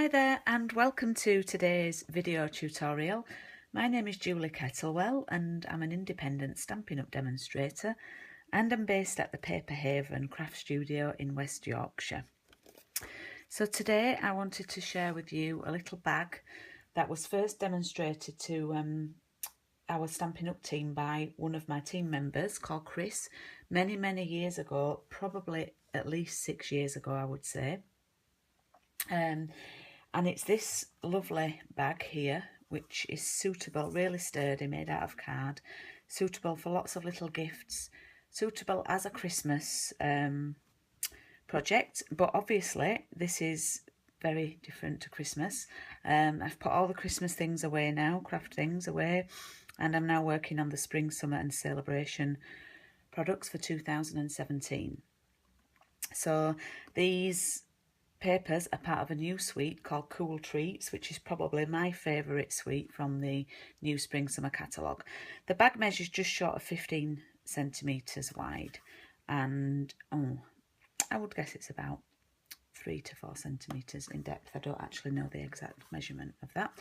Hi there and welcome to today's video tutorial. My name is Julie Kettlewell and I'm an independent Stampin' Up demonstrator and I'm based at the Paper Haven Craft Studio in West Yorkshire. So today I wanted to share with you a little bag that was first demonstrated to our Stampin' Up team by one of my team members called Chris many years ago, probably at least 6 years ago I would say. And it's this lovely bag here, which is suitable, really sturdy, made out of card, suitable for lots of little gifts, suitable as a Christmas project, but obviously this is very different to Christmas. I've put all the Christmas things away now, craft things away, and I'm now working on the spring, summer and celebration products for 2017. So these papers are part of a new suite called Cool Treats, which is probably my favourite suite from the new spring summer catalogue. The bag measures just short of 15 centimetres wide, and I would guess it's about 3 to 4 centimetres in depth. I don't actually know the exact measurement of that,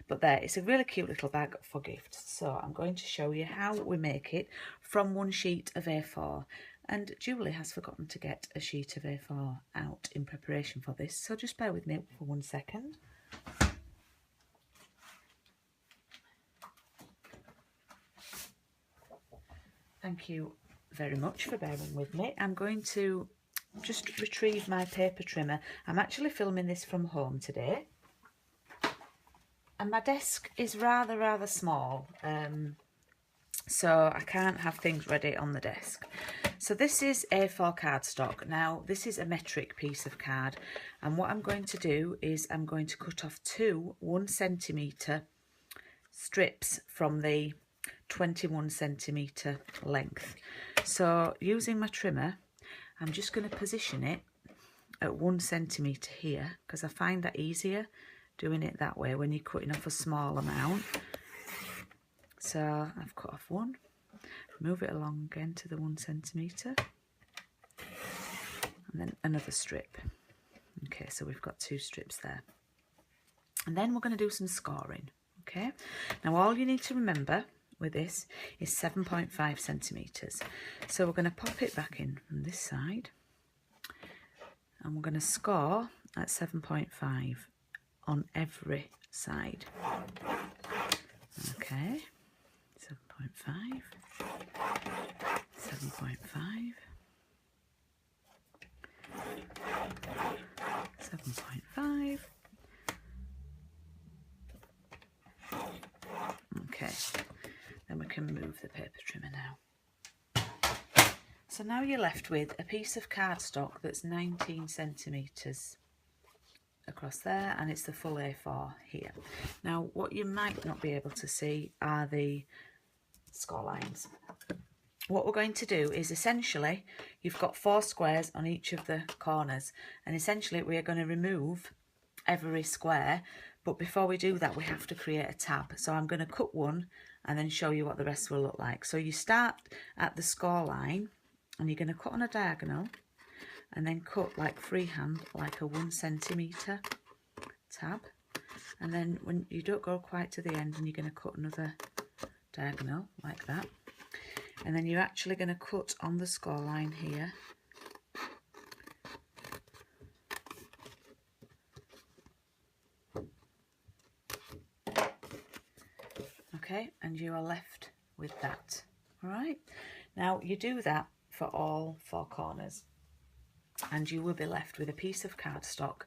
but there, it's a really cute little bag for gifts. So I'm going to show you how we make it from one sheet of A4. And Julie has forgotten to get a sheet of A4 out in preparation for this, so just bear with me for 1 second. Thank you very much for bearing with me. I'm going to just retrieve my paper trimmer. I'm actually filming this from home today, and my desk is rather small, so I can't have things ready on the desk. So this is A4 cardstock. Now this is a metric piece of card, and what I'm going to do is I'm going to cut off two 1 centimetre strips from the 21 centimetre length. So using my trimmer, I'm just going to position it at 1 centimetre here, because I find that easier doing it that way when you're cutting off a small amount. So I've cut off one. Move it along again to the 1 centimetre, and then another strip. Okay, so we've got 2 strips there. And then we're going to do some scoring. Okay, now all you need to remember with this is 7.5 centimetres. So we're going to pop it back in from this side, and we're going to score at 7.5 on every side. Okay, 7.5. 7.5, 7.5. Okay, then we can move the paper trimmer now. So now you're left with a piece of cardstock that's 19 centimetres across there, and it's the full A4 here. Now what you might not be able to see are the score lines. What we're going to do is, essentially, you've got 4 squares on each of the corners, and essentially we are going to remove every square, but before we do that we have to create a tab. So I'm going to cut one and then show you what the rest will look like. So you start at the score line and you're going to cut on a diagonal and then cut like freehand, like a 1 centimetre tab, and then when you don't go quite to the end, and you're going to cut another diagonal like that, and then you're actually going to cut on the score line here, okay, and you are left with that. All right, now you do that for all 4 corners and you will be left with a piece of cardstock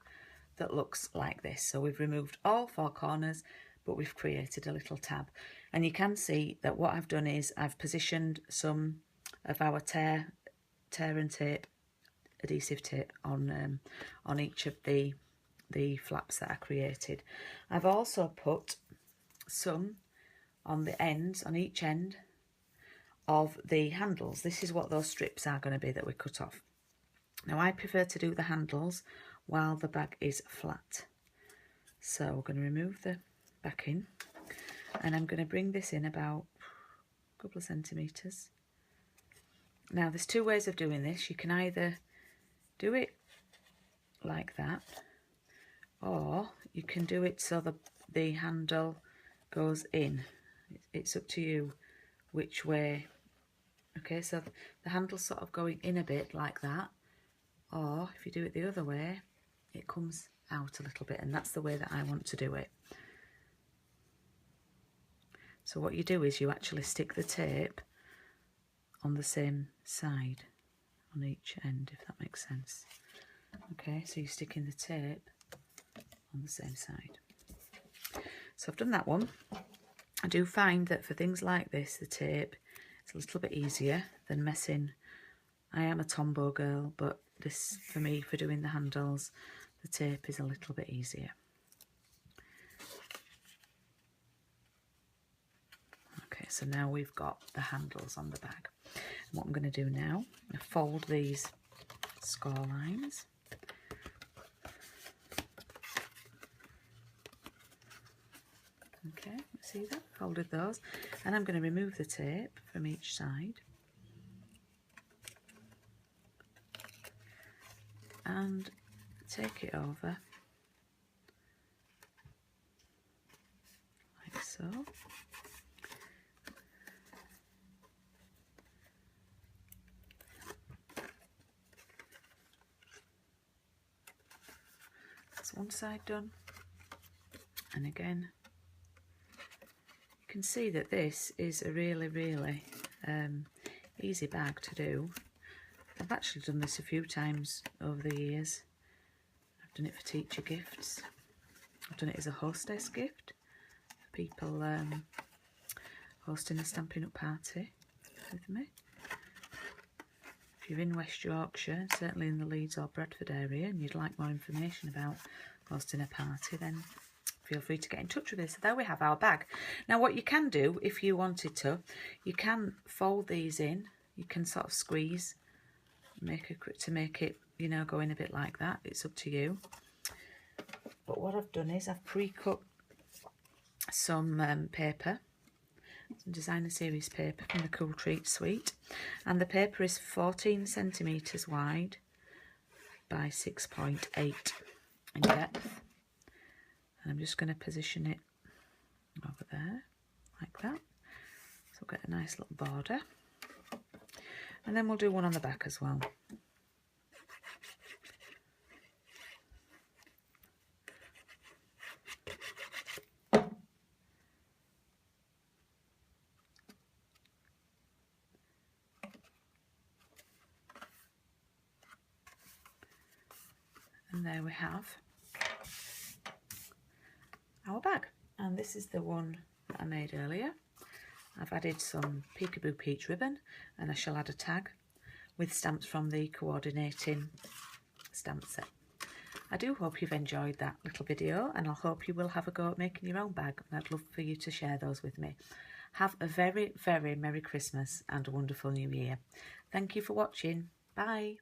that looks like this. So we've removed all 4 corners, but we've created a little tab, and you can see that what I've done is I've positioned some of our tear and tape, adhesive tape on each of the flaps that I created. I've also put some on the ends, on each end of the handles. This is what those strips are going to be that we cut off. Now I prefer to do the handles while the bag is flat. So we're going to remove the backing, and I'm going to bring this in about a couple of centimetres. Now there's 2 ways of doing this. You can either do it like that, or you can do it so the handle goes in. It's up to you which way. Okay, so the handle's sort of going in a bit like that, or if you do it the other way, it comes out a little bit, and that's the way that I want to do it. So what you do is you actually stick the tape on the same side on each end, if that makes sense. Okay, so you're sticking the tape on the same side. So I've done that one. I do find that for things like this, the tape is a little bit easier than messing. I am a Tombow girl, but this, for me, for doing the handles, the tape is a little bit easier. Okay, so now we've got the handles on the bag. And what I'm going to do now, I fold these score lines. Okay, see that? Folded those. And I'm going to remove the tape from each side. And take it over like so. That's one side done. And again, you can see that this is a really, really easy bag to do. I've actually done this a few times over the years. I've done it for teacher gifts. I've done it as a hostess gift for people hosting a Stampin' Up party with me. If you're in West Yorkshire, certainly in the Leeds or Bradford area, and you'd like more information about hosting a party, then feel free to get in touch with us. So there we have our bag. Now what you can do, if you wanted to, you can fold these in. You can sort of squeeze to make it, you know, go in a bit like that. It's up to you. But what I've done is I've pre-cut some paper, some designer series paper from the Cool Treat suite, and the paper is 14 centimetres wide by 6.8 in depth, and I'm just going to position it over there like that, so we'll get a nice little border. And then we'll do one on the back as well. And there we have our bag. And this is the one that I made earlier. I've added some Peekaboo Peach ribbon, and I shall add a tag with stamps from the coordinating stamp set. I do hope you've enjoyed that little video, and I hope you will have a go at making your own bag, and I'd love for you to share those with me. Have a very, very Merry Christmas and a wonderful New Year. Thank you for watching. Bye.